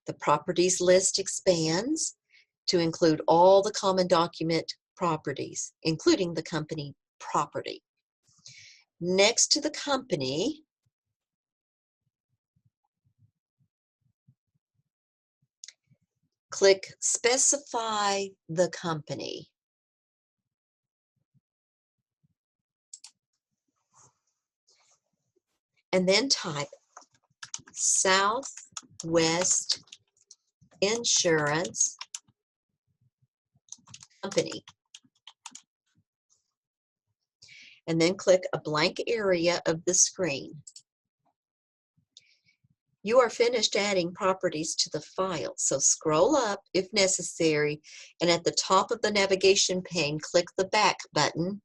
The properties list expands to include all the common document properties, including the company property. Next to the company, click Specify the Company. And then type Southwest Insurance Company. And then click a blank area of the screen. You are finished adding properties to the file, so scroll up if necessary, and at the top of the navigation pane, click the Back button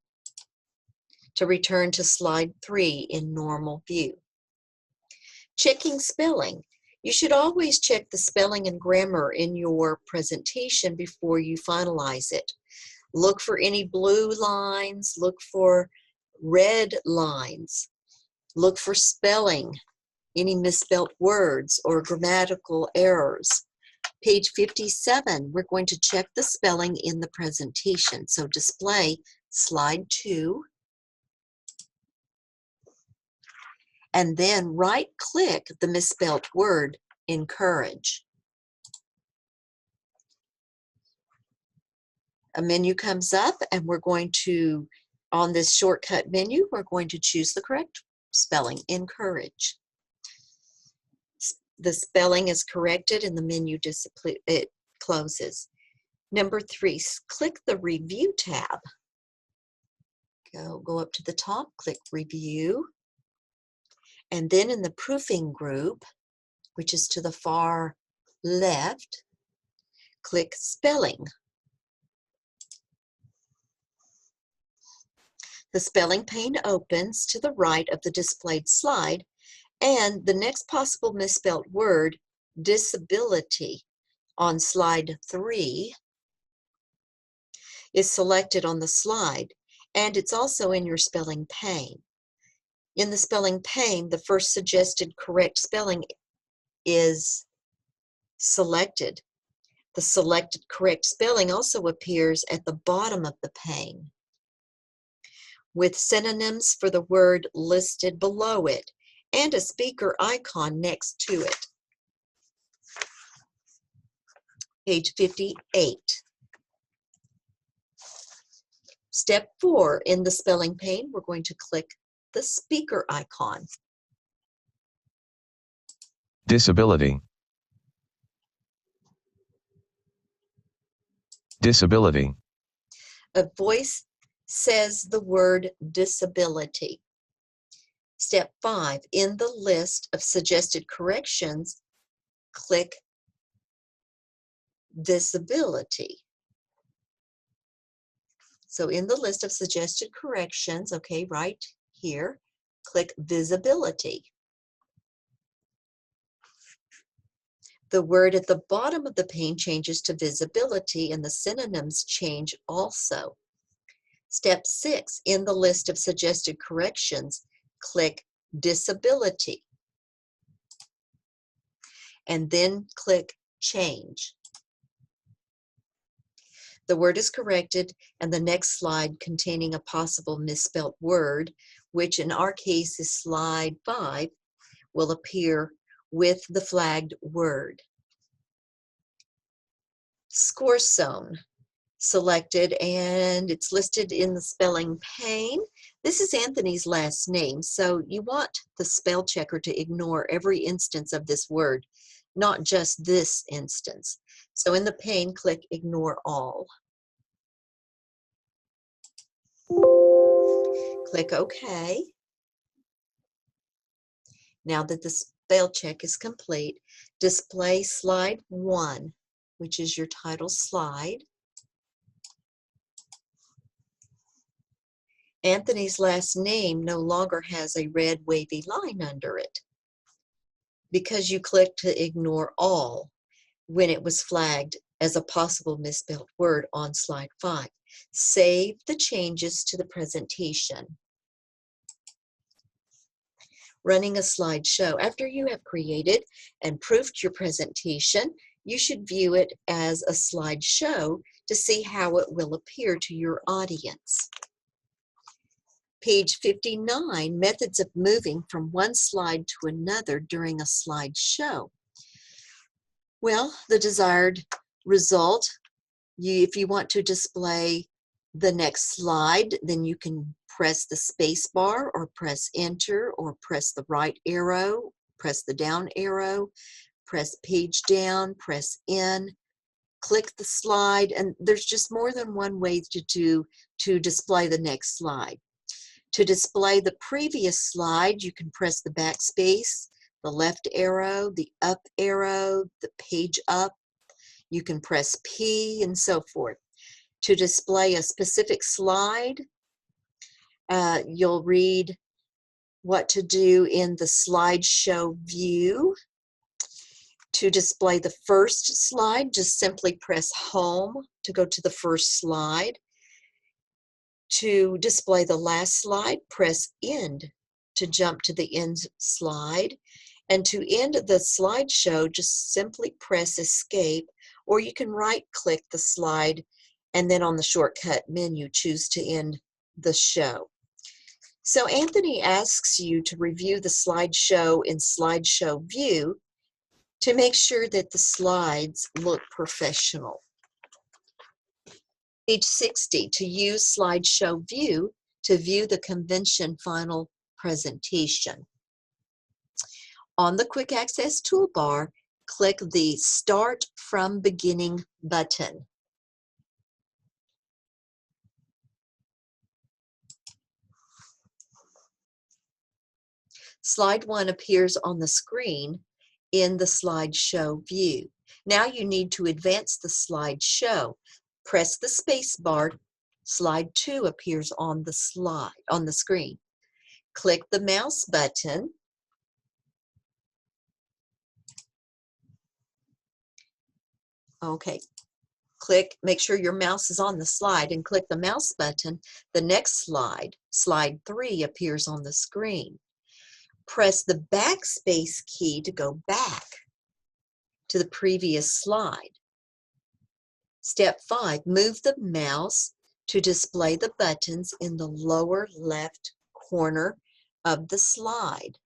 to return to slide 3 in normal view. Checking spelling. You should always check the spelling and grammar in your presentation before you finalize it. Look for any blue lines, look for red lines, look for spelling, any misspelled words or grammatical errors. Page 57, we're going to check the spelling in the presentation. So display slide 2, and then right-click the misspelled word, encourage. A menu comes up, and we're going to, on this shortcut menu, we're going to choose the correct spelling, encourage. The spelling is corrected and the menu it closes. Number 3, click the Review tab. Go up to the top, click Review, and then in the proofing group, which is to the far left, click Spelling. The spelling pane opens to the right of the displayed slide, and the next possible misspelled word, disability, on slide 3, is selected on the slide, and it's also in your spelling pane. In the spelling pane, the first suggested correct spelling is selected. The selected correct spelling also appears at the bottom of the pane, with synonyms for the word listed below it, and a speaker icon next to it. Page 58. Step 4, in the spelling pane, we're going to click the speaker icon. Disability. Disability. A voice says the word disability. Step 5, in the list of suggested corrections, click disability. So in the list of suggested corrections, okay, right here, click visibility. The word at the bottom of the pane changes to visibility, and the synonyms change also. Step 6, in the list of suggested corrections, click disability, and then click change. The word is corrected, and the next slide containing a possible misspelled word, which in our case is slide 5, will appear with the flagged word. Score zone selected, and it's listed in the spelling pane. This is Anthony's last name, so you want the spell checker to ignore every instance of this word, not just this instance. So in the pane, click Ignore All. Click OK. Now that the spell check is complete, display slide 1, which is your title slide. Anthony's last name no longer has a red wavy line under it because you clicked to ignore all when it was flagged as a possible misspelled word on slide 5. Save the changes to the presentation. Running a slideshow. After you have created and proofed your presentation, you should view it as a slideshow to see how it will appear to your audience. Page 59, methods of moving from one slide to another during a slideshow. Well, the desired result, if you want to display the next slide, then you can press the space bar or press enter or press the right arrow, press the down arrow, press page down, press in, click the slide, and there's just more than one way to display the next slide. To display the previous slide, you can press the backspace, the left arrow, the up arrow, the page up. You can press P and so forth. To display a specific slide, you'll read what to do in the slideshow view. To display the first slide, just simply press home to go to the first slide. To display the last slide, press end to jump to the end slide. And to end the slideshow, just simply press escape, or you can right-click the slide and then on the shortcut menu, choose to end the show. So Anthony asks you to review the slideshow in slideshow view to make sure that the slides look professional. Page 60, to use slideshow view to view the convention final presentation. On the quick access toolbar, click the Start from Beginning button. Slide 1 appears on the screen in the slideshow view. Now you need to advance the slideshow. Press the space bar. Slide 2 appears on the screen. Click the mouse button. Okay. Make sure your mouse is on the slide and click the mouse button. The next slide, slide 3, appears on the screen. Press the backspace key to go back to the previous slide. Step 5, move the mouse to display the buttons in the lower left corner of the slide.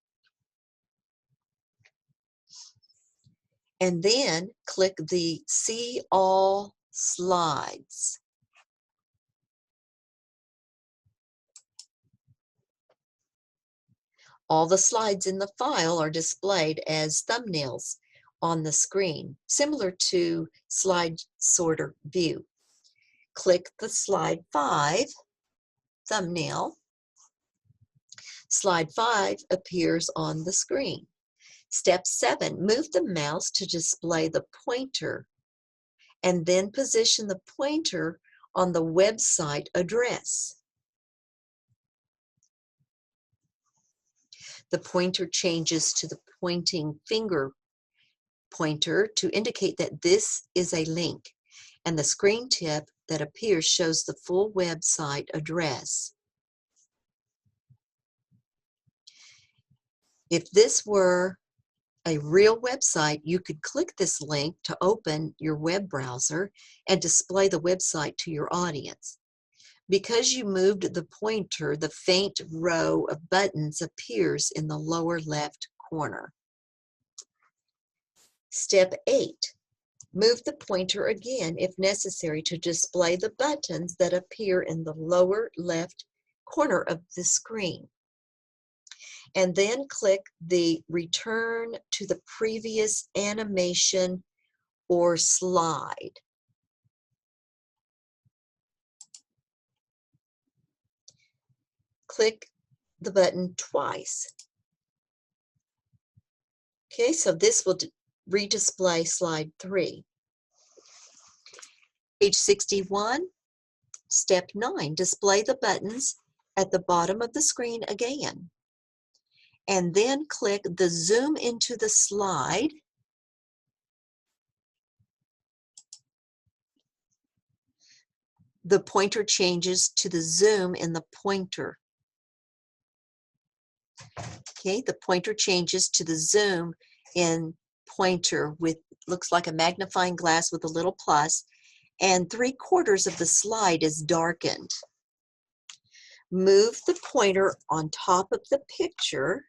And then click the See All Slides. All the slides in the file are displayed as thumbnails on the screen, similar to slide sorter view. Click the slide 5 thumbnail. Slide 5 appears on the screen. Step 7, move the mouse to display the pointer and then position the pointer on the website address. The pointer changes to the pointing finger pointer to indicate that this is a link, and the screen tip that appears shows the full website address. If this were a real website, you could click this link to open your web browser and display the website to your audience. Because you moved the pointer, the faint row of buttons appears in the lower left corner. Step 8, move the pointer again if necessary to display the buttons that appear in the lower left corner of the screen. And then click the Return to the previous animation or slide. Click the button twice. Okay, so this will redisplay slide 3. Page 61, step 9, display the buttons at the bottom of the screen again. And then click the zoom into the slide. The pointer changes to the zoom in the pointer. Okay, the pointer changes to the zoom in pointer with, looks like a magnifying glass with a little plus, and 3/4 of the slide is darkened. Move the pointer on top of the picture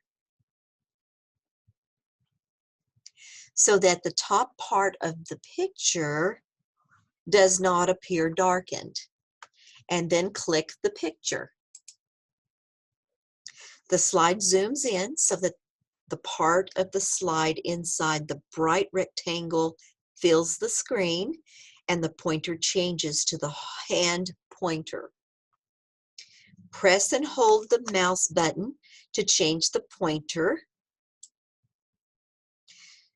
so that the top part of the picture does not appear darkened, and then click the picture. The slide zooms in so that the part of the slide inside the bright rectangle fills the screen, and the pointer changes to the hand pointer. Press and hold the mouse button to change the pointer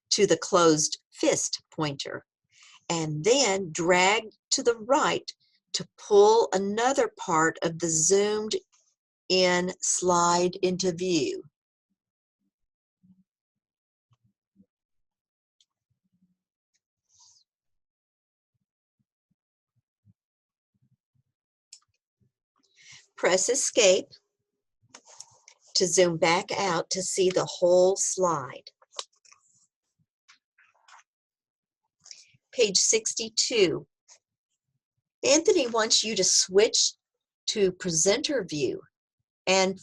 to the closed fist pointer, and then drag to the right to pull another part of the zoomed in slide into view. Press Escape to zoom back out to see the whole slide. Page 62. Anthony wants you to switch to presenter view and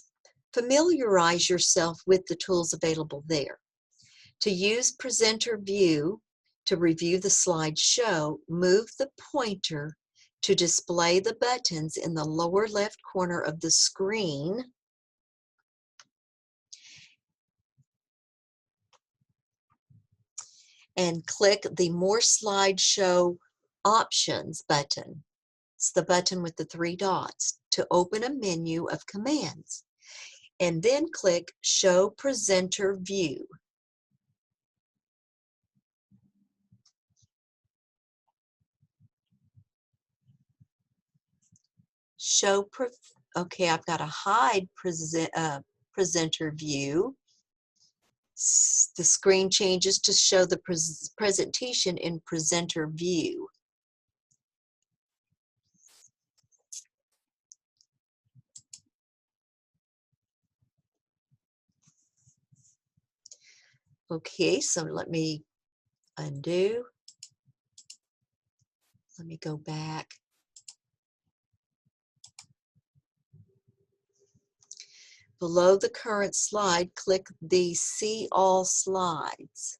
familiarize yourself with the tools available there. To use presenter view to review the slideshow, move the pointer to display the buttons in the lower left corner of the screen. And click the More Slideshow Options button. It's the button with the 3 dots to open a menu of commands. And then click Show Presenter View. Okay, I've got to hide presenter view. The screen changes to show the presentation in presenter view. Okay, so let me undo. Let me go back. Below the current slide, click the See All Slides.